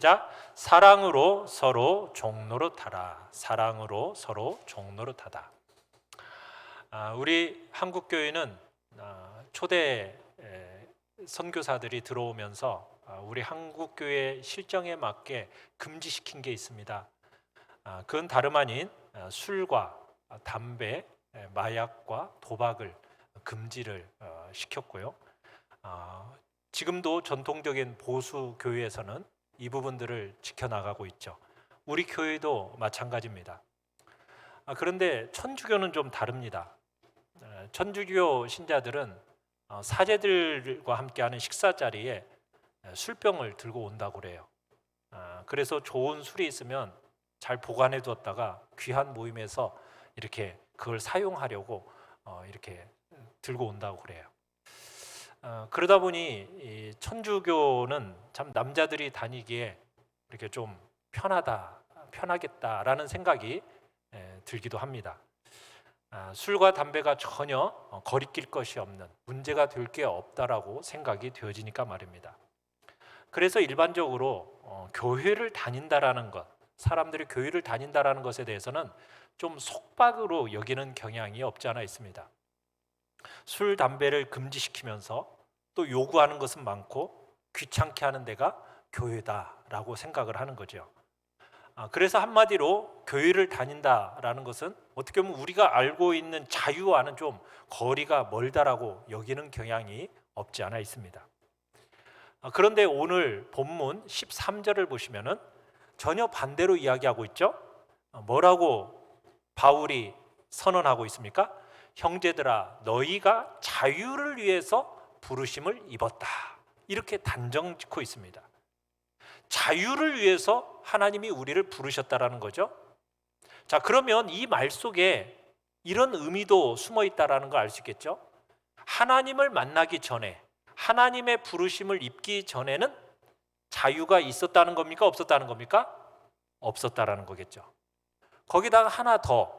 자, 사랑으로 서로 종노릇하라. 사랑으로 서로 종노릇하다. 우리 한국교회는 초대 선교사들이 들어오면서 우리 한국교회 실정에 맞게 금지시킨 게 있습니다. 그건 다름 아닌 술과 담배, 마약과 도박을 금지를 시켰고요. 지금도 전통적인 보수 교회에서는 이 부분들을 지켜나가고 있죠. 우리 교회도 마찬가지입니다. 그런데 천주교는 좀 다릅니다. 천주교 신자들은 사제들과 함께하는 식사 자리에 술병을 들고 온다고 그래요. 그래서 좋은 술이 있으면 잘 보관해 두었다가 귀한 모임에서 이렇게 그걸 사용하려고 이렇게 들고 온다고 그래요. 그러다 보니 이 천주교는 참 남자들이 다니기에 이렇게 좀 편하겠다라는 생각이 들기도 합니다. 술과 담배가 전혀 거리낄 것이 없는, 문제가 될 게 없다라고 생각이 되어지니까 말입니다. 그래서 일반적으로 교회를 다닌다라는 것, 사람들이 교회를 다닌다라는 것에 대해서는 좀 속박으로 여기는 경향이 없지 않아 있습니다. 술, 담배를 금지시키면서 또 요구하는 것은 많고 귀찮게 하는 데가 교회다라고 생각을 하는 거죠. 그래서 한마디로 교회를 다닌다라는 것은 어떻게 보면 우리가 알고 있는 자유와는 좀 거리가 멀다라고 여기는 경향이 없지 않아 있습니다. 그런데 오늘 본문 13절을 보시면은 전혀 반대로 이야기하고 있죠. 뭐라고 바울이 선언하고 있습니까? 형제들아, 너희가 자유를 위해서 부르심을 입었다. 이렇게 단정 짓고 있습니다. 자유를 위해서 하나님이 우리를 부르셨다라는 거죠. 자, 그러면 이 말 속에 이런 의미도 숨어 있다라는 걸 알 수 있겠죠. 하나님을 만나기 전에, 하나님의 부르심을 입기 전에는 자유가 있었다는 겁니까? 없었다는 겁니까? 없었다라는 거겠죠. 거기다가 하나 더,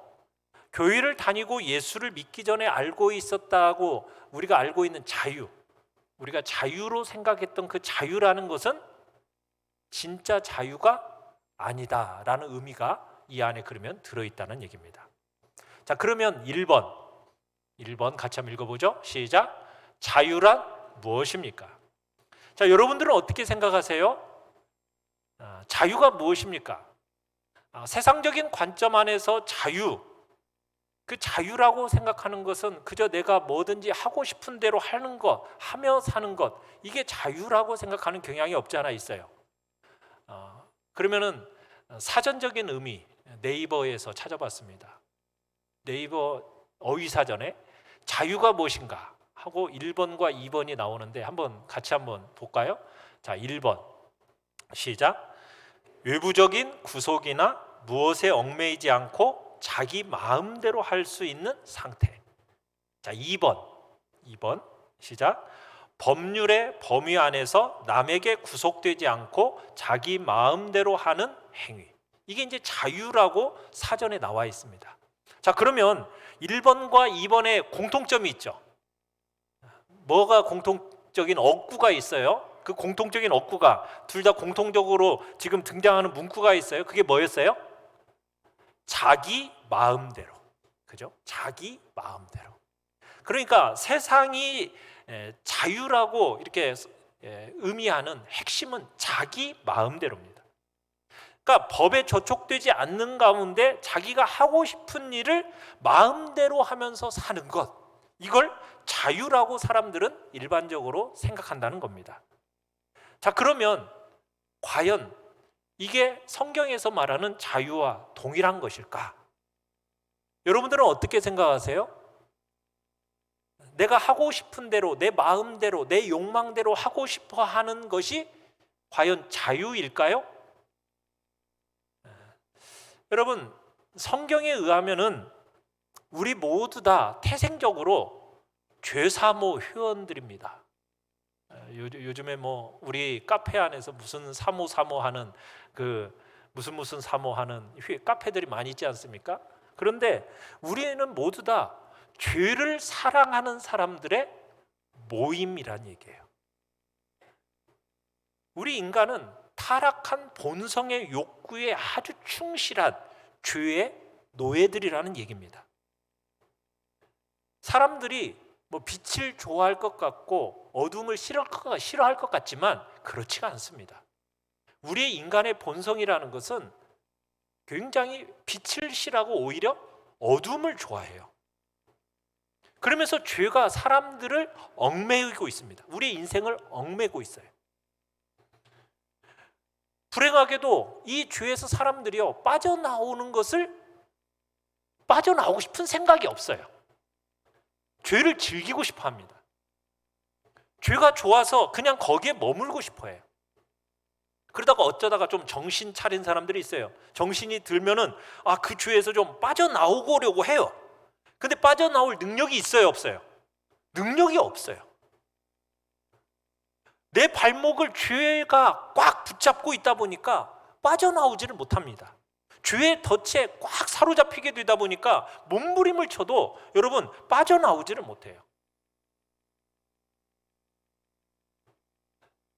교회를 다니고 예수를 믿기 전에 알고 있었다고 우리가 알고 있는 자유, 우리가 자유로 생각했던 그 자유라는 것은 진짜 자유가 아니다라는 의미가 이 안에 그러면 들어있다는 얘기입니다. 자, 그러면 1번 같이 한번 읽어보죠. 시작. 자유란 무엇입니까? 자, 여러분들은 어떻게 생각하세요? 자유가 무엇입니까? 세상적인 관점 안에서 그 자유라고 생각하는 것은 그저 내가 뭐든지 하고 싶은 대로 하는 것, 하며 사는 것, 이게 자유라고 생각하는 경향이 없지 않아 있어요. 그러면은 사전적인 의미 네이버에서 찾아봤습니다. 네이버 어휘사전에 자유가 무엇인가 하고 1번과 2번이 나오는데 같이 한번 볼까요? 자, 1번 시작. 외부적인 구속이나 무엇에 얽매이지 않고 자기 마음대로 할 수 있는 상태. 자, 2번 시작. 법률의 범위 안에서 남에게 구속되지 않고 자기 마음대로 하는 행위. 이게 이제 자유라고 사전에 나와 있습니다. 자, 그러면 1번과 2번에 공통점이 있죠. 뭐가 공통적인 어구가 있어요? 그 공통적인 어구가 둘 다 공통적으로 지금 등장하는 문구가 있어요. 그게 뭐였어요? 자기 마음대로. 그죠? 자기 마음대로. 그러니까 세상이 자유라고 이렇게 의미하는 핵심은 자기 마음대로입니다. 그러니까 법에 저촉되지 않는 가운데 자기가 하고 싶은 일을 마음대로 하면서 사는 것, 이걸 자유라고 사람들은 일반적으로 생각한다는 겁니다. 자, 그러면 과연 이게 성경에서 말하는 자유와 동일한 것일까? 여러분들은 어떻게 생각하세요? 내가 하고 싶은 대로, 내 마음대로, 내 욕망대로 하고 싶어 하는 것이 과연 자유일까요? 여러분, 성경에 의하면은 우리 모두 다 태생적으로 죄사모 회원들입니다. 요즘에 뭐 우리 카페 안에서 무슨 사모 하는 무슨 사모 하는 카페들이 많이 있지 않습니까? 그런데 우리는 모두 다 죄를 사랑하는 사람들의 모임이란 얘기예요. 우리 인간은 다 타락한 본성의 욕구에 아주 충실한 죄의 노예들이라는 얘기입니다. 사람들이 뭐 빛을 좋아할 것 같고 어둠을 싫어할 것 같지만 그렇지가 않습니다. 우리의 인간의 본성이라는 것은 굉장히 빛을 싫어하고 오히려 어둠을 좋아해요. 그러면서 죄가 사람들을 얽매이고 있습니다. 우리의 인생을 얽매고 있어요. 불행하게도 이 죄에서 사람들이요, 빠져나오고 싶은 생각이 없어요. 죄를 즐기고 싶어 합니다. 죄가 좋아서 그냥 거기에 머물고 싶어 해요. 그러다가 어쩌다가 좀 정신 차린 사람들이 있어요. 정신이 들면은 그 죄에서 좀 빠져나오려고 해요. 근데 빠져나올 능력이 있어요, 없어요? 능력이 없어요. 내 발목을 죄가 꽉 붙잡고 있다 보니까 빠져나오지를 못합니다. 죄의 덫에 꽉 사로잡히게 되다 보니까 몸부림을 쳐도 여러분 빠져나오지를 못해요.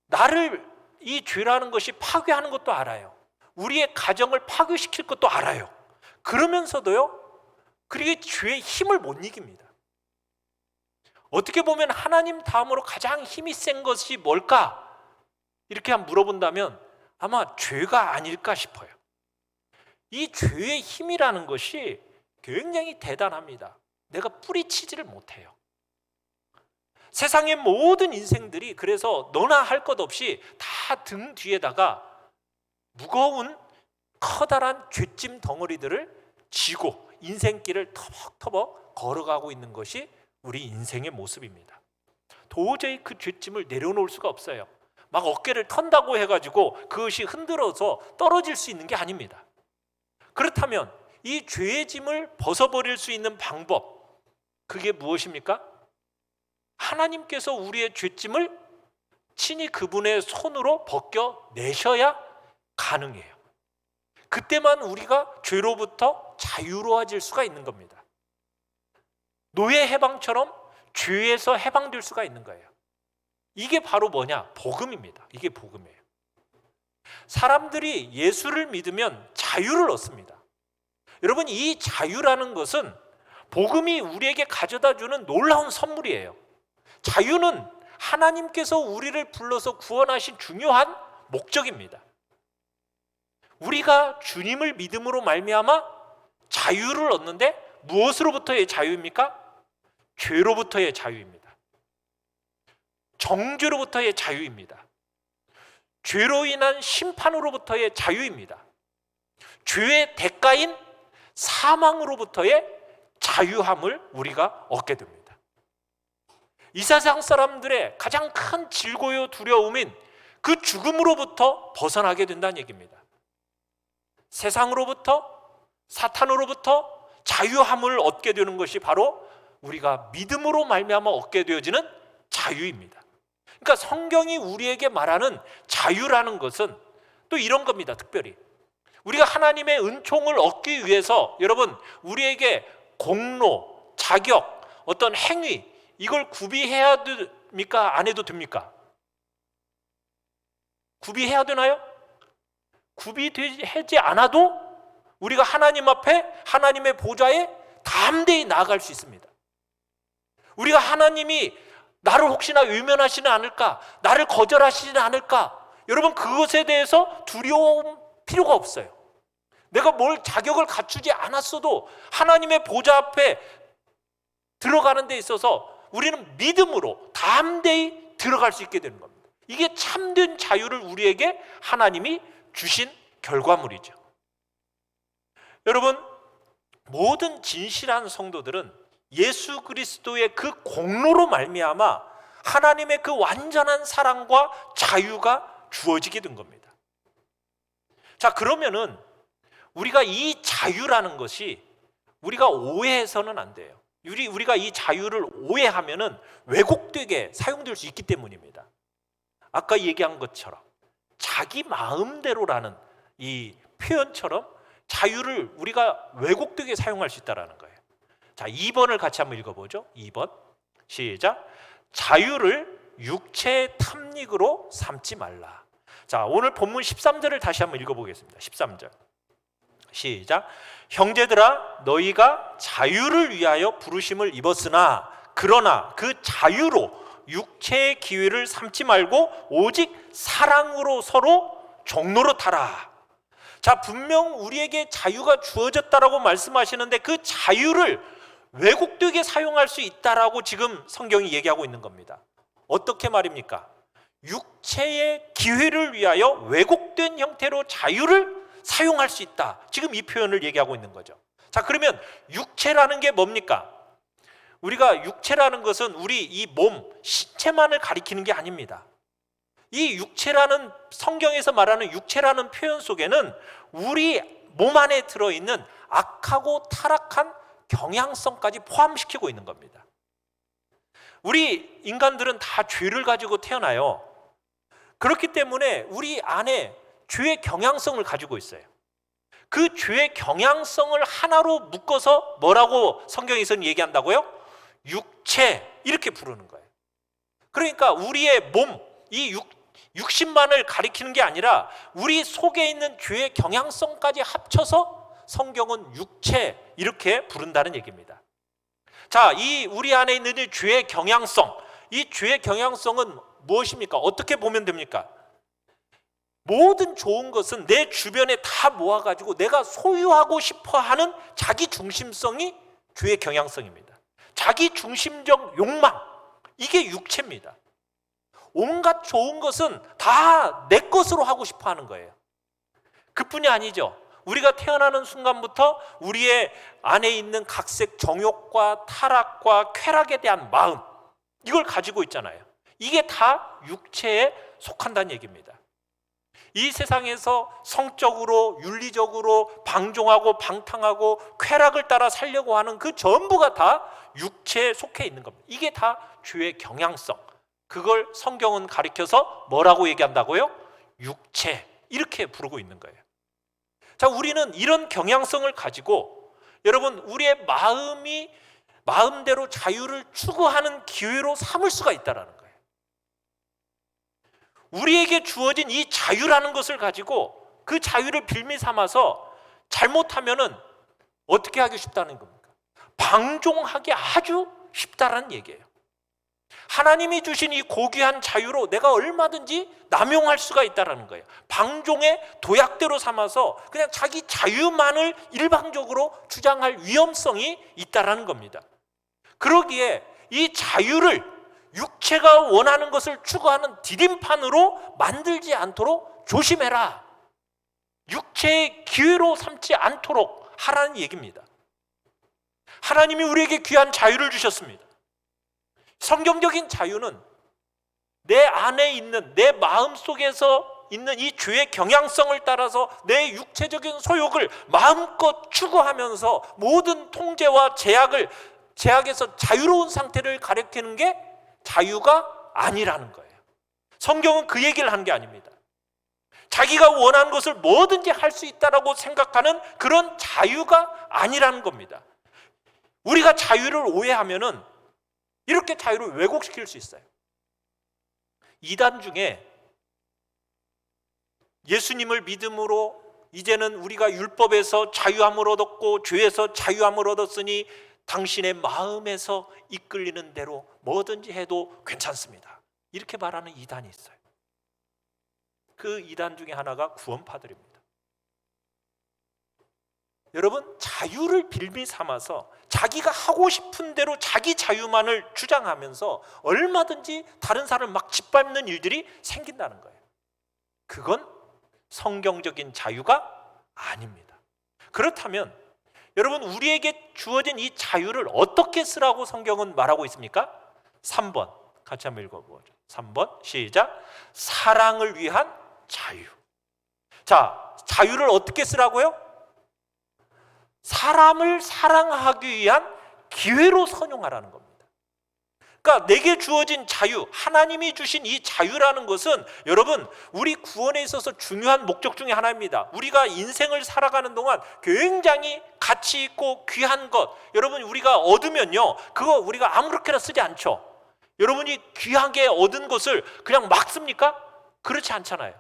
나를 이 죄라는 것이 파괴하는 것도 알아요. 우리의 가정을 파괴시킬 것도 알아요. 그러면서도요, 그리고 죄의 힘을 못 이깁니다. 어떻게 보면 하나님 다음으로 가장 힘이 센 것이 뭘까? 이렇게 한번 물어본다면 아마 죄가 아닐까 싶어요. 이 죄의 힘이라는 것이 굉장히 대단합니다. 내가 뿌리치지를 못해요. 세상의 모든 인생들이 그래서 너나 할 것 없이 다 등 뒤에다가 무거운 커다란 죄짐 덩어리들을 지고 인생길을 터벅터벅 걸어가고 있는 것이 우리 인생의 모습입니다. 도저히 그 죄짐을 내려놓을 수가 없어요. 막 어깨를 턴다고 해가지고 그것이 흔들어서 떨어질 수 있는 게 아닙니다. 그렇다면 이 죄의 짐을 벗어버릴 수 있는 방법, 그게 무엇입니까? 하나님께서 우리의 죄짐을 친히 그분의 손으로 벗겨내셔야 가능해요. 그때만 우리가 죄로부터 자유로워질 수가 있는 겁니다. 노예 해방처럼 죄에서 해방될 수가 있는 거예요. 이게 바로 뭐냐? 복음입니다. 이게 복음이에요. 사람들이 예수를 믿으면 자유를 얻습니다. 여러분, 이 자유라는 것은 복음이 우리에게 가져다 주는 놀라운 선물이에요. 자유는 하나님께서 우리를 불러서 구원하신 중요한 목적입니다. 우리가 주님을 믿음으로 말미암아 자유를 얻는데 무엇으로부터의 자유입니까? 죄로부터의 자유입니다. 정죄로부터의 자유입니다. 죄로 인한 심판으로부터의 자유입니다. 죄의 대가인 사망으로부터의 자유함을 우리가 얻게 됩니다. 이 세상 사람들의 가장 큰 질고요 두려움인 그 죽음으로부터 벗어나게 된다는 얘기입니다. 세상으로부터, 사탄으로부터 자유함을 얻게 되는 것이 바로 우리가 믿음으로 말미암아 얻게 되어지는 자유입니다. 그러니까 성경이 우리에게 말하는 자유라는 것은 또 이런 겁니다. 특별히 우리가 하나님의 은총을 얻기 위해서 여러분, 우리에게 공로, 자격, 어떤 행위, 이걸 구비해야 됩니까? 안 해도 됩니까? 구비해야 되나요? 구비되지 않아도 우리가 하나님 앞에, 하나님의 보좌에 담대히 나아갈 수 있습니다. 우리가 하나님이 나를 혹시나 외면하시는 않을까, 나를 거절하시지 않을까, 여러분 그것에 대해서 두려움 필요가 없어요. 내가 뭘 자격을 갖추지 않았어도 하나님의 보좌 앞에 들어가는 데 있어서 우리는 믿음으로 담대히 들어갈 수 있게 되는 겁니다. 이게 참된 자유를 우리에게 하나님이 주신 결과물이죠. 여러분, 모든 진실한 성도들은 예수 그리스도의 그 공로로 말미암아 하나님의 그 완전한 사랑과 자유가 주어지게 된 겁니다. 자, 그러면은 우리가 이 자유라는 것이 우리가 오해해서는 안 돼요. 우리가 이 자유를 오해하면은 왜곡되게 사용될 수 있기 때문입니다. 아까 얘기한 것처럼 자기 마음대로라는 이 표현처럼 자유를 우리가 왜곡되게 사용할 수 있다는 거예요. 자, 2번을 같이 한번 읽어보죠. 2번 시작. 자유를 육체의 탐닉으로 삼지 말라. 자, 오늘 본문 13절을 다시 한번 읽어보겠습니다. 13절 시작. 형제들아 너희가 자유를 위하여 부르심을 입었으나 그러나 그 자유로 육체의 기회를 삼지 말고 오직 사랑으로 서로 종노릇하라. 자, 분명 우리에게 자유가 주어졌다라고 말씀하시는데 그 자유를 왜곡되게 사용할 수 있다라고 지금 성경이 얘기하고 있는 겁니다. 어떻게 말입니까? 육체의 기회를 위하여 왜곡된 형태로 자유를 사용할 수 있다. 지금 이 표현을 얘기하고 있는 거죠. 자, 그러면 육체라는 게 뭡니까? 우리가 육체라는 것은 우리 이 몸, 신체만을 가리키는 게 아닙니다. 이 육체라는, 성경에서 말하는 육체라는 표현 속에는 우리 몸 안에 들어있는 악하고 타락한 경향성까지 포함시키고 있는 겁니다. 우리 인간들은 다 죄를 가지고 태어나요. 그렇기 때문에 우리 안에 죄의 경향성을 가지고 있어요. 그 죄의 경향성을 하나로 묶어서 뭐라고 성경에서는 얘기한다고요? 육체, 이렇게 부르는 거예요. 그러니까 우리의 몸, 이 육신만을 가리키는 게 아니라 우리 속에 있는 죄의 경향성까지 합쳐서 성경은 육체, 이렇게 부른다는 얘기입니다. 자, 이 우리 안에 있는 이 죄의 경향성, 이 죄의 경향성은 무엇입니까? 어떻게 보면 됩니까? 모든 좋은 것은 내 주변에 다 모아가지고 내가 소유하고 싶어하는 자기 중심성이 죄의 경향성입니다. 자기 중심적 욕망, 이게 육체입니다. 온갖 좋은 것은 다 내 것으로 하고 싶어하는 거예요. 그뿐이 아니죠. 우리가 태어나는 순간부터 우리의 안에 있는 각색 정욕과 타락과 쾌락에 대한 마음, 이걸 가지고 있잖아요. 이게 다 육체에 속한다는 얘기입니다. 이 세상에서 성적으로, 윤리적으로 방종하고 방탕하고 쾌락을 따라 살려고 하는 그 전부가 다 육체에 속해 있는 겁니다. 이게 다 죄의 경향성. 그걸 성경은 가리켜서 뭐라고 얘기한다고요? 육체, 이렇게 부르고 있는 거예요. 자, 우리는 이런 경향성을 가지고 여러분, 우리의 마음이 마음대로 자유를 추구하는 기회로 삼을 수가 있다는 거예요. 우리에게 주어진 이 자유라는 것을 가지고 그 자유를 빌미 삼아서 잘못하면은 어떻게 하기 쉽다는 겁니까? 방종하기 아주 쉽다라는 얘기예요. 하나님이 주신 이 고귀한 자유로 내가 얼마든지 남용할 수가 있다는 거예요. 방종의 도약대로 삼아서 그냥 자기 자유만을 일방적으로 주장할 위험성이 있다는 겁니다. 그러기에 이 자유를 육체가 원하는 것을 추구하는 디딤판으로 만들지 않도록 조심해라. 육체의 기회로 삼지 않도록 하라는 얘기입니다. 하나님이 우리에게 귀한 자유를 주셨습니다. 성경적인 자유는 내 안에 있는, 내 마음 속에서 있는 이 죄의 경향성을 따라서 내 육체적인 소욕을 마음껏 추구하면서 모든 통제와 제약에서 자유로운 상태를 가리키는 게 자유가 아니라는 거예요. 성경은 그 얘기를 하는 게 아닙니다. 자기가 원하는 것을 뭐든지 할 수 있다라고 생각하는 그런 자유가 아니라는 겁니다. 우리가 자유를 오해하면은 이렇게 자유를 왜곡시킬 수 있어요. 이단 중에 예수님을 믿음으로 이제는 우리가 율법에서 자유함을 얻었고 죄에서 자유함을 얻었으니 당신의 마음에서 이끌리는 대로 뭐든지 해도 괜찮습니다. 이렇게 말하는 이단이 있어요. 그 이단 중에 하나가 구원파들입니다. 여러분, 자유를 빌미 삼아서 자기가 하고 싶은 대로 자기 자유만을 주장하면서 얼마든지 다른 사람을 막 짓밟는 일들이 생긴다는 거예요. 그건 성경적인 자유가 아닙니다. 그렇다면 여러분, 우리에게 주어진 이 자유를 어떻게 쓰라고 성경은 말하고 있습니까? 3번 같이 한번 읽어보죠. 3번 시작. 사랑을 위한 자유. 자, 자유를 어떻게 쓰라고요? 사람을 사랑하기 위한 기회로 선용하라는 겁니다. 그러니까 내게 주어진 자유, 하나님이 주신 이 자유라는 것은 여러분, 우리 구원에 있어서 중요한 목적 중에 하나입니다. 우리가 인생을 살아가는 동안 굉장히 가치 있고 귀한 것, 여러분, 우리가 얻으면요, 그거 우리가 아무렇게나 쓰지 않죠. 여러분이 귀하게 얻은 것을 그냥 막 씁니까? 그렇지 않잖아요.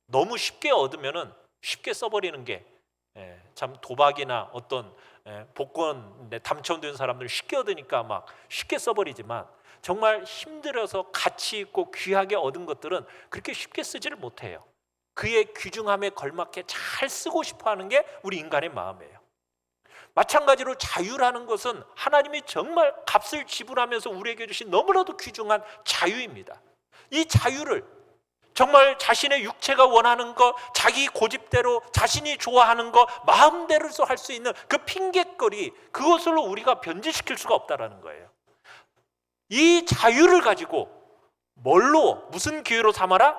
너무 쉽게 얻으면은 쉽게 써버리는 게 참 도박이나 어떤 복권에 당첨된 사람들 쉽게 얻으니까 막 쉽게 써버리지만 정말 힘들어서 가치 있고 귀하게 얻은 것들은 그렇게 쉽게 쓰지를 못해요. 그의 귀중함에 걸맞게 잘 쓰고 싶어하는 게 우리 인간의 마음이에요. 마찬가지로 자유라는 것은 하나님이 정말 값을 지불하면서 우리에게 주신 너무나도 귀중한 자유입니다. 이 자유를 정말 자신의 육체가 원하는 것, 자기 고집대로 자신이 좋아하는 것 마음대로 할 수 있는 그 핑곗거리, 그것으로 우리가 변질시킬 수가 없다는 거예요. 이 자유를 가지고 무슨 기회로 삼아라?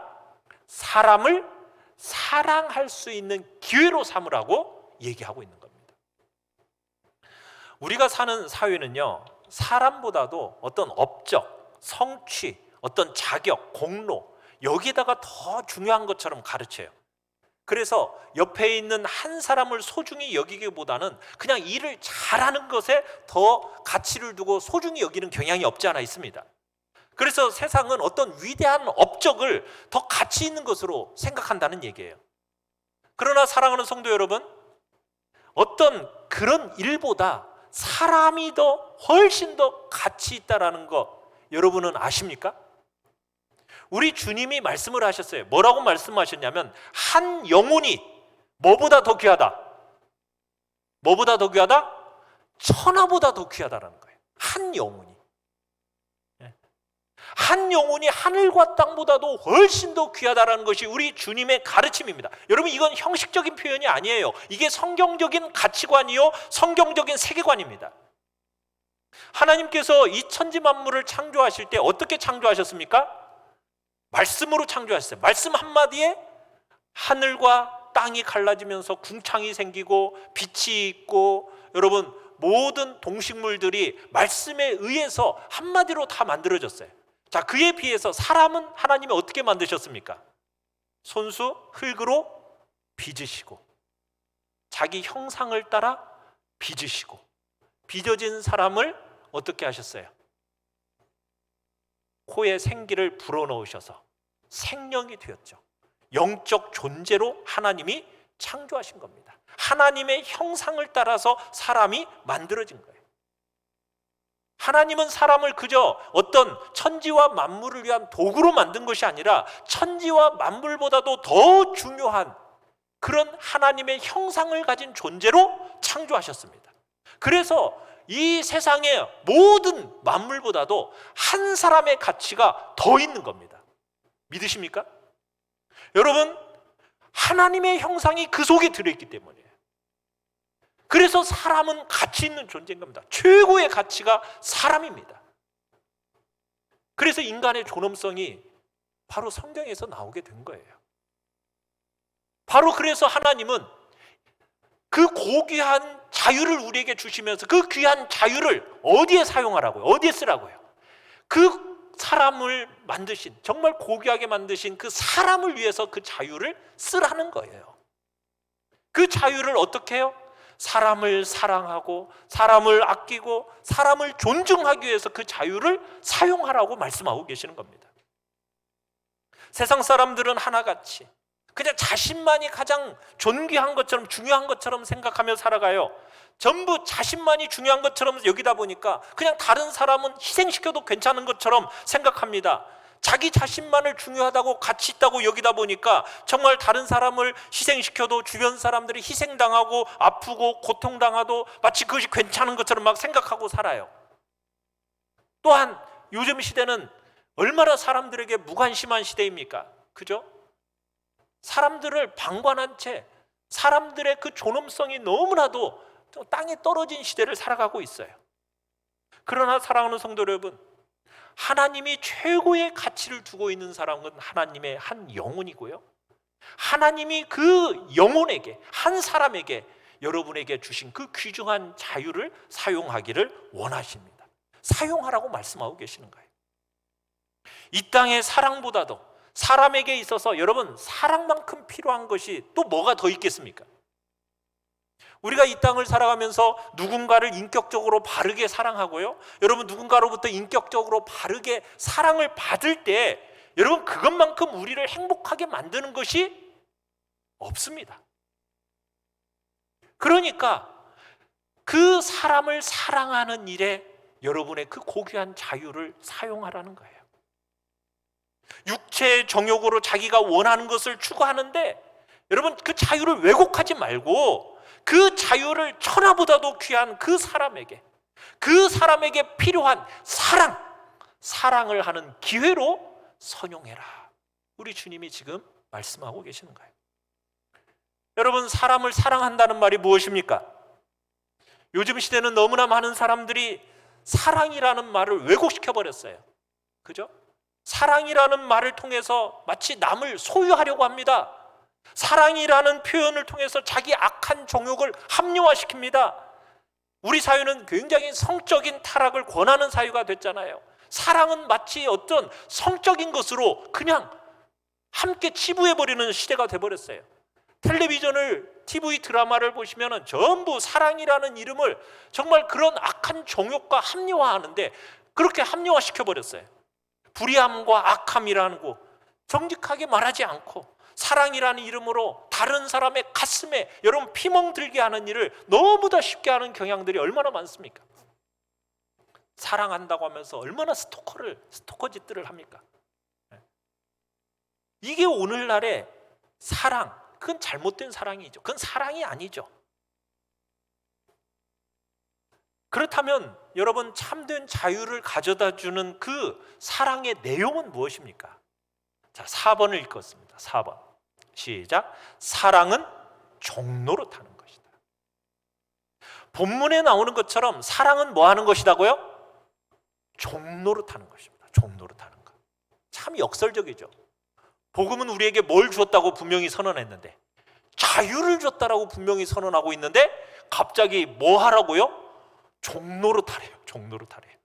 사람을 사랑할 수 있는 기회로 삼으라고 얘기하고 있는 겁니다. 우리가 사는 사회는요, 사람보다도 어떤 업적, 성취, 어떤 자격, 공로, 여기에다가 더 중요한 것처럼 가르쳐요. 그래서 옆에 있는 한 사람을 소중히 여기기보다는 그냥 일을 잘하는 것에 더 가치를 두고 소중히 여기는 경향이 없지 않아 있습니다. 그래서 세상은 어떤 위대한 업적을 더 가치 있는 것으로 생각한다는 얘기예요. 그러나 사랑하는 성도 여러분, 어떤 그런 일보다 사람이 훨씬 더 가치 있다라는 거 여러분은 아십니까? 우리 주님이 말씀을 하셨어요. 뭐라고 말씀하셨냐면 한 영혼이 뭐보다 더 귀하다? 뭐보다 더 귀하다? 천하보다 더 귀하다라는 거예요. 한 영혼이. 한 영혼이 하늘과 땅보다도 훨씬 더 귀하다라는 것이 우리 주님의 가르침입니다. 여러분, 이건 형식적인 표현이 아니에요. 이게 성경적인 가치관이요, 성경적인 세계관입니다. 하나님께서 이 천지 만물을 창조하실 때 어떻게 창조하셨습니까? 말씀으로 창조하셨어요. 말씀 한마디에 하늘과 땅이 갈라지면서 궁창이 생기고 빛이 있고, 여러분, 모든 동식물들이 말씀에 의해서 한마디로 다 만들어졌어요. 자, 그에 비해서 사람은 하나님이 어떻게 만드셨습니까? 손수 흙으로 빚으시고 자기 형상을 따라 빚으시고, 빚어진 사람을 어떻게 하셨어요? 코에 생기를 불어넣으셔서 생명이 되었죠. 영적 존재로 하나님이 창조하신 겁니다. 하나님의 형상을 따라서 사람이 만들어진 거예요. 하나님은 사람을 그저 어떤 천지와 만물을 위한 도구로 만든 것이 아니라 천지와 만물보다도 더 중요한 그런 하나님의 형상을 가진 존재로 창조하셨습니다. 그래서 이 세상의 모든 만물보다도 한 사람의 가치가 더 있는 겁니다. 믿으십니까? 여러분, 하나님의 형상이 그 속에 들어있기 때문이에요. 그래서 사람은 가치 있는 존재인 겁니다. 최고의 가치가 사람입니다. 그래서 인간의 존엄성이 바로 성경에서 나오게 된 거예요. 바로 그래서 하나님은 그 고귀한 자유를 우리에게 주시면서 그 귀한 자유를 어디에 사용하라고요? 어디에 쓰라고요? 그 사람을 만드신, 정말 고귀하게 만드신 그 사람을 위해서 그 자유를 쓰라는 거예요. 그 자유를 어떻게 해요? 사람을 사랑하고 사람을 아끼고 사람을 존중하기 위해서 그 자유를 사용하라고 말씀하고 계시는 겁니다. 세상 사람들은 하나같이 그냥 자신만이 가장 존귀한 것처럼, 중요한 것처럼 생각하며 살아가요. 전부 자신만이 중요한 것처럼 여기다 보니까 그냥 다른 사람은 희생시켜도 괜찮은 것처럼 생각합니다. 자기 자신만을 중요하다고 가치 있다고 여기다 보니까 정말 다른 사람을 희생시켜도 주변 사람들이 희생당하고 아프고 고통당하도 마치 그것이 괜찮은 것처럼 막 생각하고 살아요. 또한 요즘 시대는 얼마나 사람들에게 무관심한 시대입니까? 그죠? 사람들을 방관한 채 사람들의 그 존엄성이 너무나도 땅에 떨어진 시대를 살아가고 있어요. 그러나 사랑하는 성도 여러분, 하나님이 최고의 가치를 두고 있는 사람은 하나님의 한 영혼이고요, 하나님이 그 영혼에게, 한 사람에게, 여러분에게 주신 그 귀중한 자유를 사용하기를 원하십니다. 사용하라고 말씀하고 계시는 거예요. 이 땅의 사랑보다도 사람에게 있어서 여러분, 사랑만큼 필요한 것이 또 뭐가 더 있겠습니까? 우리가 이 땅을 살아가면서 누군가를 인격적으로 바르게 사랑하고요, 여러분, 누군가로부터 인격적으로 바르게 사랑을 받을 때 여러분, 그것만큼 우리를 행복하게 만드는 것이 없습니다. 그러니까 그 사람을 사랑하는 일에 여러분의 그 고귀한 자유를 사용하라는 거예요. 육체의 정욕으로 자기가 원하는 것을 추구하는데 여러분 그 자유를 왜곡하지 말고 그 자유를 천하보다도 귀한 그 사람에게 필요한 사랑을 하는 기회로 선용해라. 우리 주님이 지금 말씀하고 계시는 거예요. 여러분, 사람을 사랑한다는 말이 무엇입니까? 요즘 시대는 너무나 많은 사람들이 사랑이라는 말을 왜곡시켜 버렸어요. 그죠? 사랑이라는 말을 통해서 마치 남을 소유하려고 합니다. 사랑이라는 표현을 통해서 자기 악한 정욕을 합리화시킵니다. 우리 사회는 굉장히 성적인 타락을 권하는 사회가 됐잖아요. 사랑은 마치 어떤 성적인 것으로 그냥 함께 치부해버리는 시대가 돼버렸어요. TV 드라마를 보시면 전부 사랑이라는 이름을 정말 그런 악한 정욕과 합리화하는데 그렇게 합리화시켜버렸어요. 불의함과 악함이라는 거 정직하게 말하지 않고 사랑이라는 이름으로 다른 사람의 가슴에 여러분 피멍 들게 하는 일을 너무나 쉽게 하는 경향들이 얼마나 많습니까? 사랑한다고 하면서 얼마나 스토커 짓들을 합니까? 이게 오늘날의 사랑, 그건 잘못된 사랑이죠. 그건 사랑이 아니죠. 그렇다면 여러분 참된 자유를 가져다 주는 그 사랑의 내용은 무엇입니까? 자, 4번을 읽겠습니다. 4번. 시작. 사랑은 종로로 타는 것이다. 본문에 나오는 것처럼 사랑은 뭐 하는 것이다고요? 종로로 타는 것입니다. 종로로 타는 것. 참 역설적이죠. 복음은 우리에게 뭘 주었다고 분명히 선언했는데 자유를 줬다라고 분명히 선언하고 있는데 갑자기 뭐 하라고요? 종로로 타래요. 종로로 타래요.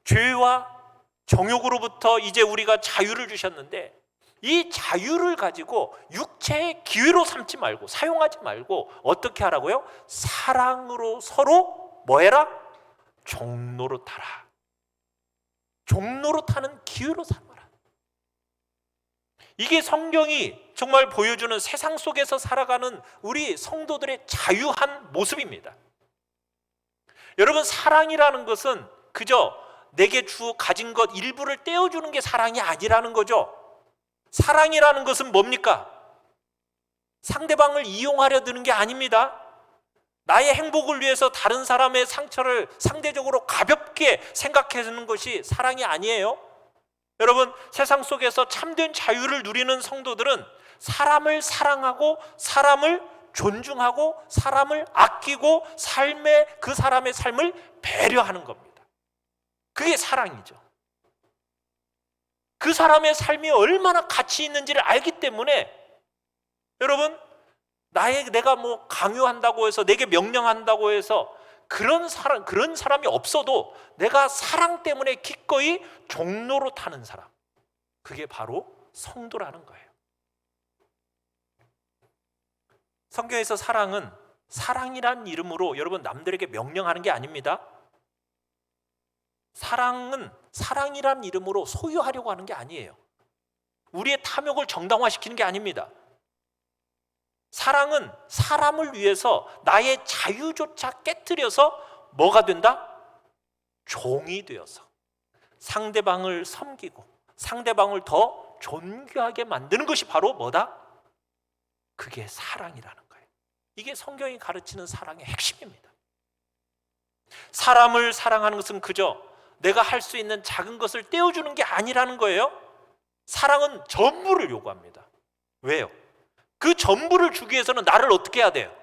죄와 정욕으로부터 이제 우리가 자유를 주셨는데 이 자유를 가지고 육체의 기회로 삼지 말고 사용하지 말고 어떻게 하라고요? 사랑으로 서로 뭐 해라? 종로로 타라. 종로로 타는 기회로 삼아라. 이게 성경이 정말 보여주는 세상 속에서 살아가는 우리 성도들의 자유한 모습입니다. 여러분, 사랑이라는 것은 그저 내게 가진 것 일부를 떼어주는 게 사랑이 아니라는 거죠. 사랑이라는 것은 뭡니까? 상대방을 이용하려 드는 게 아닙니다. 나의 행복을 위해서 다른 사람의 상처를 상대적으로 가볍게 생각하는 것이 사랑이 아니에요. 여러분, 세상 속에서 참된 자유를 누리는 성도들은 사람을 사랑하고 사람을 존중하고 사람을 아끼고 그 사람의 삶을 배려하는 겁니다. 그게 사랑이죠. 그 사람의 삶이 얼마나 가치 있는지를 알기 때문에 여러분, 내가 뭐 강요한다고 해서 내게 명령한다고 해서 그런 사람이 없어도 내가 사랑 때문에 기꺼이 종로로 타는 사람, 그게 바로 성도라는 거예요. 성경에서 사랑은 사랑이란 이름으로 여러분 남들에게 명령하는 게 아닙니다. 사랑은 사랑이란 이름으로 소유하려고 하는 게 아니에요. 우리의 탐욕을 정당화시키는 게 아닙니다. 사랑은 사람을 위해서 나의 자유조차 깨트려서 뭐가 된다? 종이 되어서 상대방을 섬기고 상대방을 더 존귀하게 만드는 것이 바로 뭐다? 그게 사랑이라는 거예요. 이게 성경이 가르치는 사랑의 핵심입니다. 사람을 사랑하는 것은 그저 내가 할 수 있는 작은 것을 떼어주는 게 아니라는 거예요. 사랑은 전부를 요구합니다. 왜요? 그 전부를 주기 위해서는 나를 어떻게 해야 돼요?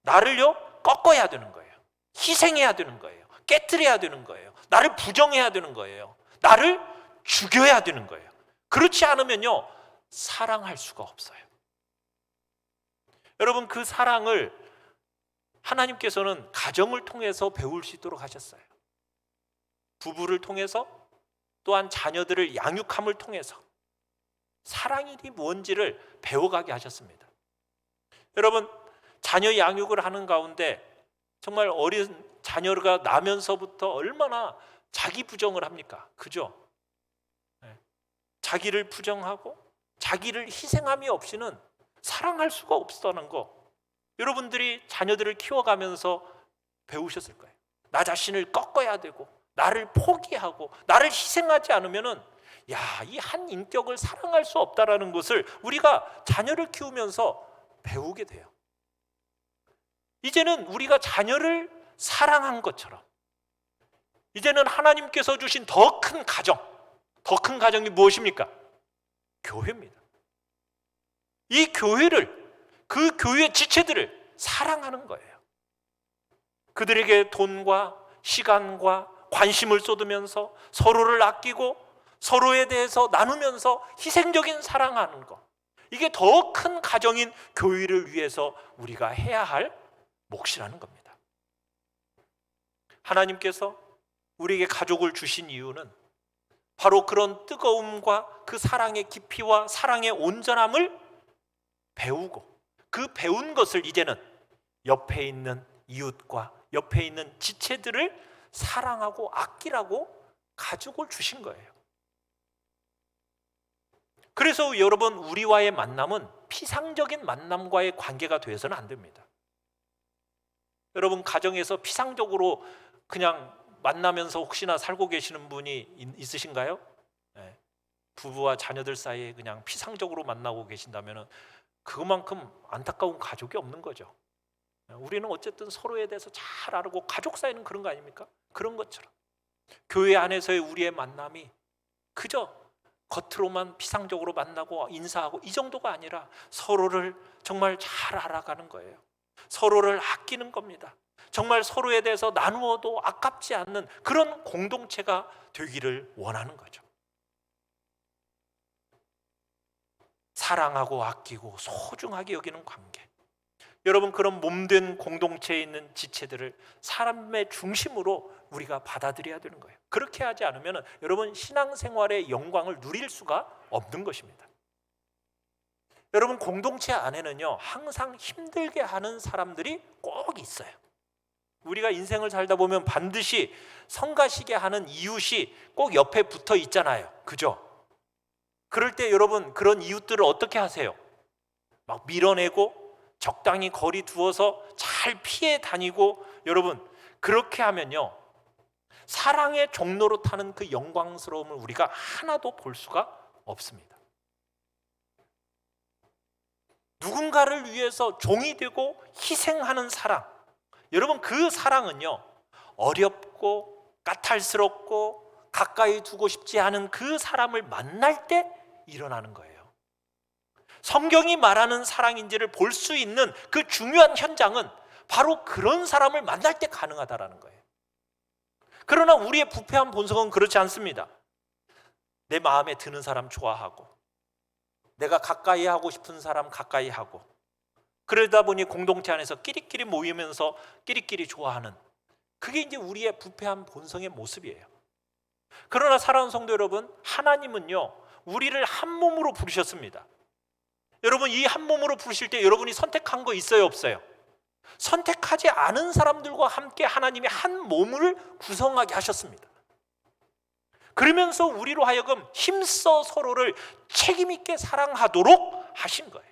나를요 꺾어야 되는 거예요. 희생해야 되는 거예요. 깨트려야 되는 거예요. 나를 부정해야 되는 거예요. 나를 죽여야 되는 거예요. 그렇지 않으면요 사랑할 수가 없어요. 여러분, 그 사랑을 하나님께서는 가정을 통해서 배울 수 있도록 하셨어요. 부부를 통해서, 또한 자녀들을 양육함을 통해서 사랑이 뭔지를 배워가게 하셨습니다. 여러분, 자녀 양육을 하는 가운데 정말 어린 자녀가 나면서부터 얼마나 자기 부정을 합니까? 그죠? 자기를 부정하고 자기를 희생함이 없이는 사랑할 수가 없다는 거, 여러분들이 자녀들을 키워가면서 배우셨을 거예요. 나 자신을 꺾어야 되고, 나를 포기하고, 나를 희생하지 않으면은 이 한 인격을 사랑할 수 없다라는 것을 우리가 자녀를 키우면서 배우게 돼요. 이제는 우리가 자녀를 사랑한 것처럼, 이제는 하나님께서 주신 더 큰 가정이 무엇입니까? 교회입니다. 이 교회를, 그 교회 지체들을 사랑하는 거예요. 그들에게 돈과 시간과 관심을 쏟으면서 서로를 아끼고 서로에 대해서 나누면서 희생적인 사랑하는 것, 이게 더 큰 가정인 교회를 위해서 우리가 해야 할 몫이라는 겁니다. 하나님께서 우리에게 가족을 주신 이유는 바로 그런 뜨거움과 그 사랑의 깊이와 사랑의 온전함을 배우고, 그 배운 것을 이제는 옆에 있는 이웃과 옆에 있는 지체들을 사랑하고 아끼라고 가족을 주신 거예요. 그래서 여러분, 우리와의 만남은 피상적인 만남과의 관계가 되어서는 안 됩니다. 여러분, 가정에서 피상적으로 그냥 만나면서 혹시나 살고 계시는 분이 있으신가요? 네. 부부와 자녀들 사이에 그냥 피상적으로 만나고 계신다면 그만큼 안타까운 가족이 없는 거죠. 우리는 어쨌든 서로에 대해서 잘 알고, 가족 사이는 그런 거 아닙니까? 그런 것처럼 교회 안에서의 우리의 만남이 그저 겉으로만 피상적으로 만나고 인사하고 이 정도가 아니라 서로를 정말 잘 알아가는 거예요. 서로를 아끼는 겁니다. 정말 서로에 대해서 나누어도 아깝지 않는 그런 공동체가 되기를 원하는 거죠. 사랑하고 아끼고 소중하게 여기는 관계, 여러분, 그런 몸된 공동체에 있는 지체들을 사람의 중심으로 우리가 받아들여야 되는 거예요. 그렇게 하지 않으면 여러분, 신앙생활의 영광을 누릴 수가 없는 것입니다. 여러분, 공동체 안에는요, 항상 힘들게 하는 사람들이 꼭 있어요. 우리가 인생을 살다 보면 반드시 성가시게 하는 이웃이 꼭 옆에 붙어 있잖아요. 그죠? 그럴 때 여러분, 그런 이웃들을 어떻게 하세요? 막 밀어내고 적당히 거리 두어서 잘 피해 다니고, 여러분, 그렇게 하면요, 사랑의 종로로 타는 그 영광스러움을 우리가 하나도 볼 수가 없습니다. 누군가를 위해서 종이 되고 희생하는 사랑, 여러분, 그 사랑은요, 어렵고 까탈스럽고 가까이 두고 싶지 않은 그 사람을 만날 때 일어나는 거예요. 성경이 말하는 사랑인지를 볼 수 있는 그 중요한 현장은 바로 그런 사람을 만날 때 가능하다라는 거예요. 그러나 우리의 부패한 본성은 그렇지 않습니다. 내 마음에 드는 사람 좋아하고, 내가 가까이 하고 싶은 사람 가까이 하고, 그러다 보니 공동체 안에서 끼리끼리 모이면서 끼리끼리 좋아하는, 그게 이제 우리의 부패한 본성의 모습이에요. 그러나 사랑하는 성도 여러분, 하나님은요, 우리를 한 몸으로 부르셨습니다. 여러분, 이 한 몸으로 부르실 때 여러분이 선택한 거 있어요, 없어요? 선택하지 않은 사람들과 함께 하나님이 한 몸을 구성하게 하셨습니다. 그러면서 우리로 하여금 힘써 서로를 책임 있게 사랑하도록 하신 거예요.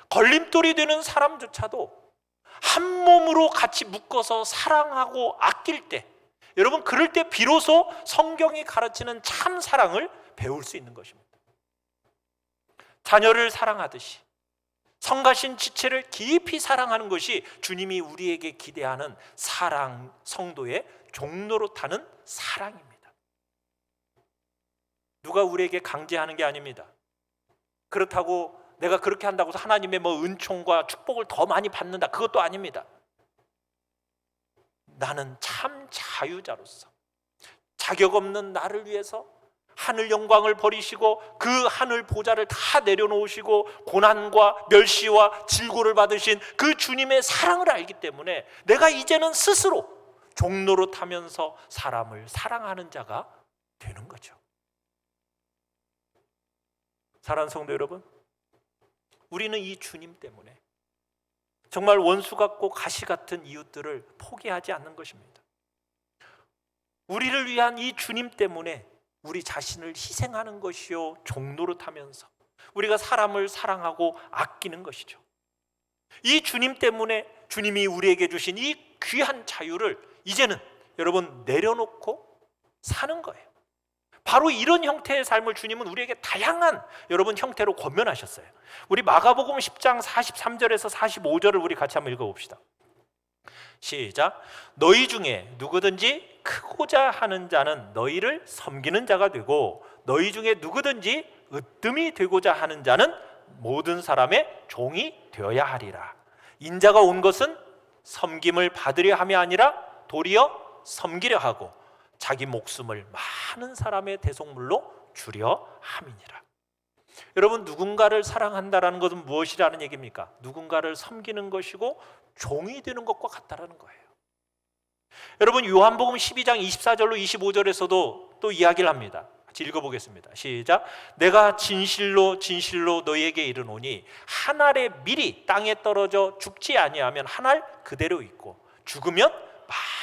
걸림돌이 되는 사람조차도 한 몸으로 같이 묶어서 사랑하고 아낄 때, 여러분, 그럴 때 비로소 성경이 가르치는 참 사랑을 배울 수 있는 것입니다. 자녀를 사랑하듯이 성가신 지체를 깊이 사랑하는 것이 주님이 우리에게 기대하는 사랑, 성도의 종로로 타는 사랑입니다. 누가 우리에게 강제하는 게 아닙니다. 그렇다고 내가 그렇게 한다고 해서 하나님의 은총과 축복을 더 많이 받는다, 그것도 아닙니다. 나는 참 자유자로서 자격 없는 나를 위해서 하늘 영광을 버리시고 그 하늘 보좌를 다 내려놓으시고 고난과 멸시와 질고를 받으신 그 주님의 사랑을 알기 때문에 내가 이제는 스스로 종로로 타면서 사람을 사랑하는 자가 되는 거죠. 사랑하는 성도 여러분, 우리는 이 주님 때문에 정말 원수 같고 가시 같은 이웃들을 포기하지 않는 것입니다. 우리를 위한 이 주님 때문에 우리 자신을 희생하는 것이요 종노릇하면서 우리가 사람을 사랑하고 아끼는 것이죠. 이 주님 때문에 주님이 우리에게 주신 이 귀한 자유를 이제는 여러분 내려놓고 사는 거예요. 바로 이런 형태의 삶을 주님은 우리에게 다양한 여러분 형태로 권면하셨어요. 우리 마가복음 10장 43절에서 45절을 우리 같이 한번 읽어봅시다. 시작. 너희 중에 누구든지 크고자 하는 자는 너희를 섬기는 자가 되고 너희 중에 누구든지 으뜸이 되고자 하는 자는 모든 사람의 종이 되어야 하리라. 인자가 온 것은 섬김을 받으려 함이 아니라 도리어 섬기려 하고 자기 목숨을 많은 사람의 대속물로 주려 함이니라. 여러분, 누군가를 사랑한다라는 것은 무엇이라는 얘기입니까? 누군가를 섬기는 것이고 종이 되는 것과 같다라는 거예요. 여러분, 요한복음 12장 24절로 25절에서도 또 이야기를 합니다. 같이 읽어보겠습니다. 시작. 내가 진실로 진실로 너희에게 이르노니 한 알의 밀이 땅에 떨어져 죽지 아니하면 한 알 그대로 있고 죽으면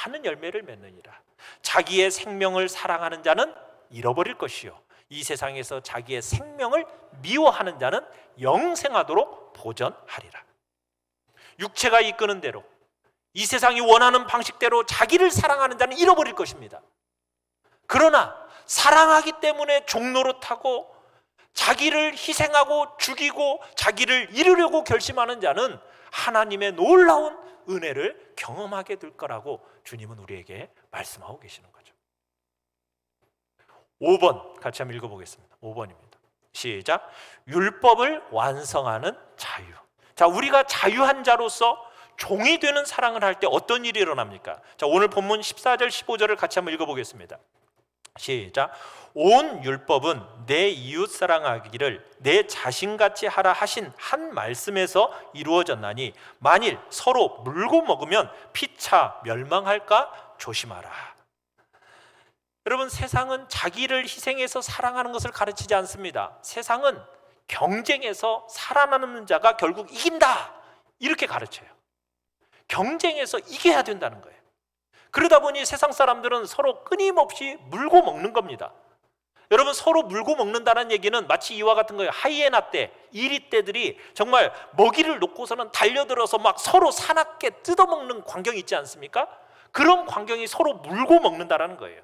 많은 열매를 맺느니라. 자기의 생명을 사랑하는 자는 잃어버릴 것이요 이 세상에서 자기의 생명을 미워하는 자는 영생하도록 보전하리라. 육체가 이끄는 대로 이 세상이 원하는 방식대로 자기를 사랑하는 자는 잃어버릴 것입니다. 그러나 사랑하기 때문에 종노릇하고 자기를 희생하고 죽이고 자기를 이루려고 결심하는 자는 하나님의 놀라운 은혜를 경험하게 될 거라고 주님은 우리에게 말씀하고 계시는 거죠. 5번 같이 한번 읽어보겠습니다. 5번입니다. 시작. 율법을 완성하는 자유. 자, 우리가 자유한 자로서 종이 되는 사랑을 할 때 어떤 일이 일어납니까? 자, 오늘 본문 14절 15절을 같이 한번 읽어보겠습니다. 시작. 온 율법은 내 이웃 사랑하기를 내 자신같이 하라 하신 한 말씀에서 이루어졌나니 만일 서로 물고 먹으면 피차 멸망할까 조심하라. 여러분, 세상은 자기를 희생해서 사랑하는 것을 가르치지 않습니다. 세상은 경쟁에서 살아남는 자가 결국 이긴다 이렇게 가르쳐요. 경쟁에서 이겨야 된다는 거예요. 그러다 보니 세상 사람들은 서로 끊임없이 물고 먹는 겁니다. 여러분, 서로 물고 먹는다는 얘기는 마치 이와 같은 거예요. 하이에나 떼, 이리 떼들이 정말 먹이를 놓고서는 달려들어서 막 서로 사납게 뜯어먹는 광경이 있지 않습니까? 그런 광경이 서로 물고 먹는다는 거예요.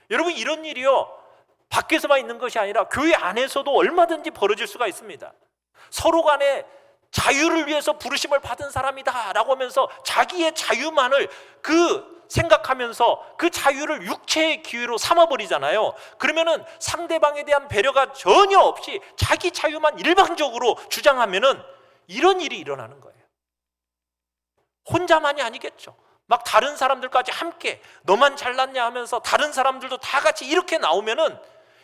여러분, 이런 일이요 밖에서만 있는 것이 아니라 교회 안에서도 얼마든지 벌어질 수가 있습니다. 서로 간에 자유를 위해서 부르심을 받은 사람이다 라고 하면서 자기의 자유만을 생각하면서 그 자유를 육체의 기회로 삼아버리잖아요. 그러면은 상대방에 대한 배려가 전혀 없이 자기 자유만 일방적으로 주장하면은 이런 일이 일어나는 거예요. 혼자만이 아니겠죠. 막 다른 사람들까지 함께 너만 잘났냐 하면서 다른 사람들도 다 같이 이렇게 나오면은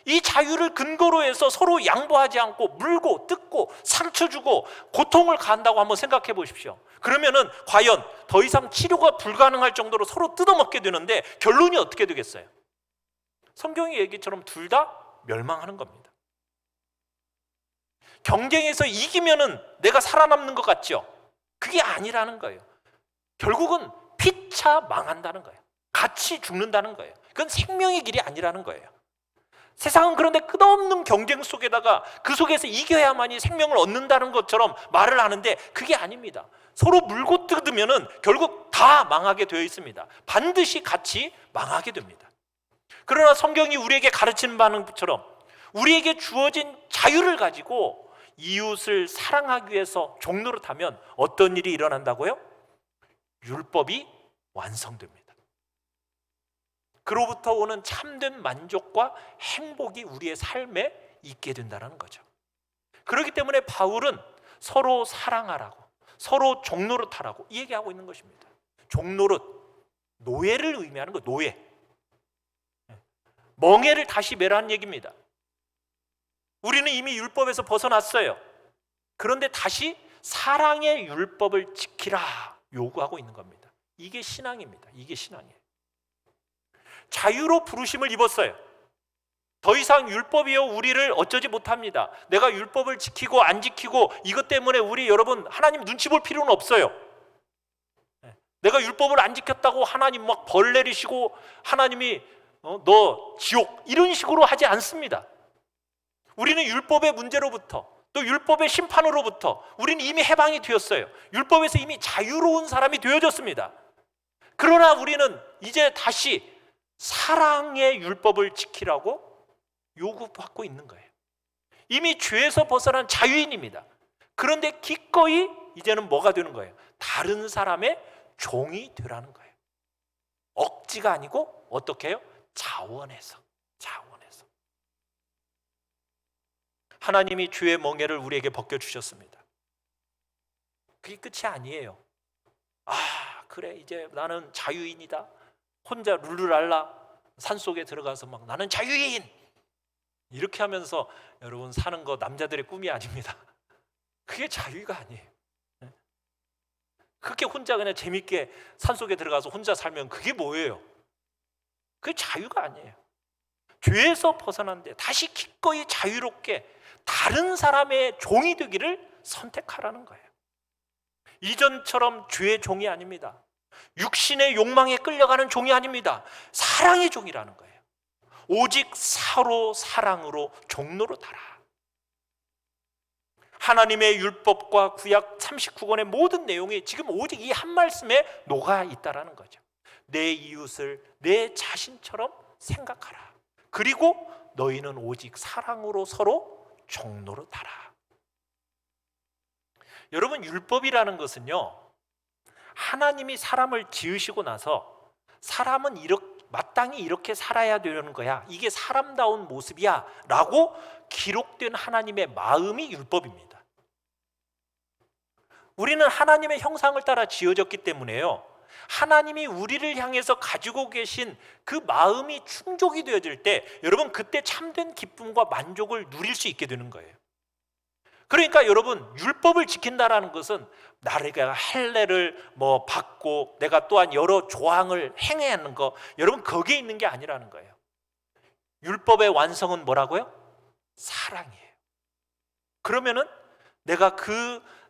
이 자유를 근거로 해서 서로 양보하지 않고 물고 뜯고 상처 주고 고통을 가한다고 한번 생각해 보십시오. 그러면은 과연 더 이상 치료가 불가능할 정도로 서로 뜯어먹게 되는데 결론이 어떻게 되겠어요? 성경의 얘기처럼 둘 다 멸망하는 겁니다. 경쟁에서 이기면은 내가 살아남는 것 같죠? 그게 아니라는 거예요. 결국은 피차 망한다는 거예요. 같이 죽는다는 거예요. 그건 생명의 길이 아니라는 거예요. 세상은 그런데 끝없는 경쟁 속에다가 그 속에서 이겨야만이 생명을 얻는다는 것처럼 말을 하는데 그게 아닙니다. 서로 물고 뜯으면은 결국 다 망하게 되어 있습니다. 반드시 같이 망하게 됩니다. 그러나 성경이 우리에게 가르치는 바는 것처럼 우리에게 주어진 자유를 가지고 이웃을 사랑하기 위해서 종노릇하면 어떤 일이 일어난다고요? 율법이 완성됩니다. 그로부터 오는 참된 만족과 행복이 우리의 삶에 있게 된다는 거죠. 그렇기 때문에 바울은 서로 사랑하라고, 서로 종노릇하라고 얘기하고 있는 것입니다. 종노릇, 노예를 의미하는 거, 노예. 멍에를 다시 매라는 얘기입니다. 우리는 이미 율법에서 벗어났어요. 그런데 다시 사랑의 율법을 지키라 요구하고 있는 겁니다. 이게 신앙입니다. 이게 신앙이에요. 자유로 부르심을 입었어요. 더 이상 율법이요 우리를 어쩌지 못합니다. 내가 율법을 지키고 안 지키고 이것 때문에 우리 여러분 하나님 눈치 볼 필요는 없어요. 내가 율법을 안 지켰다고 하나님 막 벌 내리시고 하나님이 너 지옥 이런 식으로 하지 않습니다. 우리는 율법의 문제로부터 또 율법의 심판으로부터 우리는 이미 해방이 되었어요. 율법에서 이미 자유로운 사람이 되어졌습니다. 그러나 우리는 이제 다시 사랑의 율법을 지키라고 요구받고 있는 거예요. 이미 죄에서 벗어난 자유인입니다. 그런데 기꺼이 이제는 뭐가 되는 거예요? 다른 사람의 종이 되라는 거예요. 억지가 아니고 어떻게 해요? 자원해서. 하나님이 죄의 멍에를 우리에게 벗겨주셨습니다. 그게 끝이 아니에요. 그래 이제 나는 자유인이다. 혼자 룰루랄라 산속에 들어가서 막 나는 자유인 이렇게 하면서 여러분 사는 거 남자들의 꿈이 아닙니다. 그게 자유가 아니에요. 그렇게 혼자 그냥 재밌게 산속에 들어가서 혼자 살면 그게 뭐예요? 그게 자유가 아니에요. 죄에서 벗어난데 다시 기꺼이 자유롭게 다른 사람의 종이 되기를 선택하라는 거예요. 이전처럼 죄의 종이 아닙니다. 육신의 욕망에 끌려가는 종이 아닙니다. 사랑의 종이라는 거예요. 오직 사로 사랑으로 종로로 따라. 하나님의 율법과 구약 39권의 모든 내용이 지금 오직 이 한 말씀에 녹아 있다라는 거죠. 내 이웃을 내 자신처럼 생각하라. 그리고 너희는 오직 사랑으로 서로 종로로 따라. 여러분 율법이라는 것은요, 하나님이 사람을 지으시고 나서 사람은 마땅히 이렇게 살아야 되는 거야, 이게 사람다운 모습이야 라고 기록된 하나님의 마음이 율법입니다. 우리는 하나님의 형상을 따라 지어졌기 때문에요, 하나님이 우리를 향해서 가지고 계신 그 마음이 충족이 되어질 때 여러분 그때 참된 기쁨과 만족을 누릴 수 있게 되는 거예요. 그러니까 여러분 율법을 지킨다라는 것은 나를 할례를 받고 내가 또한 여러 조항을 행해야 하는 거, 여러분 거기에 있는 게 아니라는 거예요. 율법의 완성은 뭐라고요? 사랑이에요. 그러면은 내가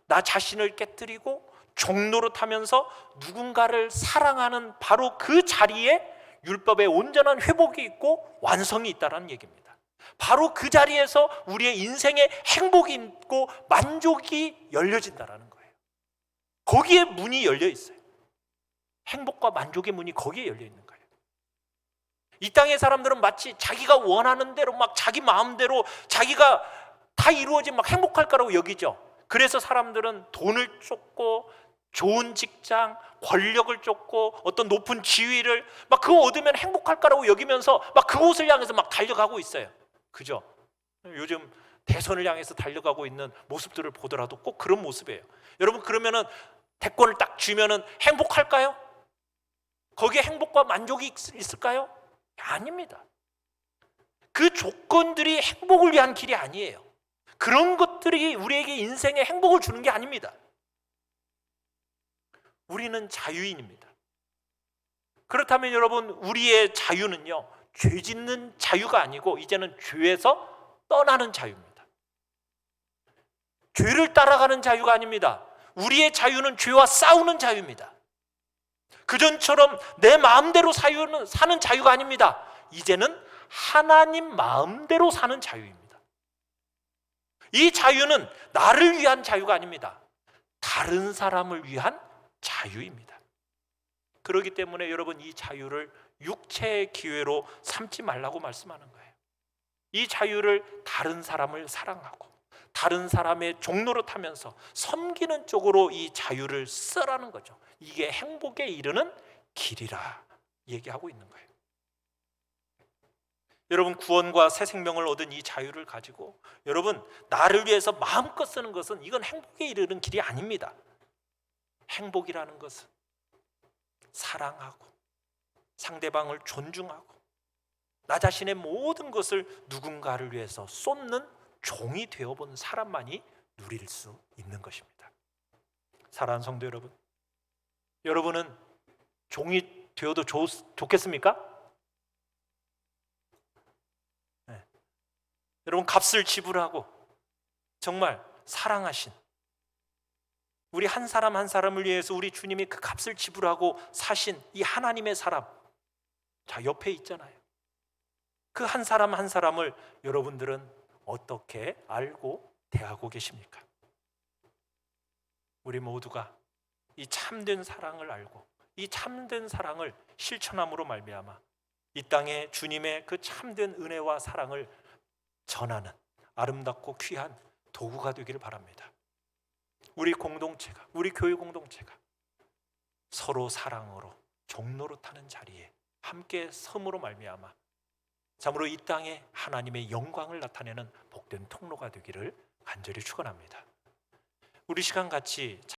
나 자신을 깨뜨리고 종노릇하면서 누군가를 사랑하는 바로 그 자리에 율법의 온전한 회복이 있고 완성이 있다는 얘기입니다. 바로 그 자리에서 우리의 인생에 행복이 있고 만족이 열려진다는 거예요. 거기에 문이 열려 있어요. 행복과 만족의 문이 거기에 열려 있는 거예요. 이 땅의 사람들은 마치 자기가 원하는 대로 막 자기 마음대로 자기가 다 이루어지면 막 행복할 거라고 여기죠. 그래서 사람들은 돈을 쫓고 좋은 직장, 권력을 쫓고 어떤 높은 지위를 막 그거 얻으면 행복할 거라고 여기면서 막 그곳을 향해서 막 달려가고 있어요. 그죠? 요즘 대선을 향해서 달려가고 있는 모습들을 보더라도 꼭 그런 모습이에요. 여러분 그러면은 대권을 딱 쥐면은 행복할까요? 거기에 행복과 만족이 있을까요? 아닙니다. 그 조건들이 행복을 위한 길이 아니에요. 그런 것들이 우리에게 인생에 행복을 주는 게 아닙니다. 우리는 자유인입니다. 그렇다면 여러분 우리의 자유는요, 죄 짓는 자유가 아니고 이제는 죄에서 떠나는 자유입니다. 죄를 따라가는 자유가 아닙니다. 우리의 자유는 죄와 싸우는 자유입니다. 그전처럼 내 마음대로 사는 자유가 아닙니다. 이제는 하나님 마음대로 사는 자유입니다. 이 자유는 나를 위한 자유가 아닙니다. 다른 사람을 위한 자유입니다. 그렇기 때문에 여러분 이 자유를 육체의 기회로 삼지 말라고 말씀하는 거예요. 이 자유를 다른 사람을 사랑하고 다른 사람의 종노릇하면서 섬기는 쪽으로 이 자유를 쓰라는 거죠. 이게 행복에 이르는 길이라 얘기하고 있는 거예요. 여러분 구원과 새 생명을 얻은 이 자유를 가지고 여러분 나를 위해서 마음껏 쓰는 것은 이건 행복에 이르는 길이 아닙니다. 행복이라는 것은 사랑하고 상대방을 존중하고 나 자신의 모든 것을 누군가를 위해서 쏟는 종이 되어본 사람만이 누릴 수 있는 것입니다. 사랑하는 성도 여러분, 여러분은 종이 되어도 좋겠습니까? 네. 여러분 값을 지불하고 정말 사랑하신 우리 한 사람 한 사람을 위해서 우리 주님이 그 값을 지불하고 사신 이 하나님의 사람, 자 옆에 있잖아요. 그 한 사람 한 사람을 여러분들은 어떻게 알고 대하고 계십니까? 우리 모두가 이 참된 사랑을 알고 이 참된 사랑을 실천함으로 말미암아 이 땅에 주님의 그 참된 은혜와 사랑을 전하는 아름답고 귀한 도구가 되기를 바랍니다. 우리 공동체가, 우리 교회 공동체가 서로 사랑으로 종로로 타는 자리에 함께 섬으로 말미암아 참으로 이 땅에 하나님의 영광을 나타내는 복된 통로가 되기를 간절히 축원합니다. 우리 시간 같이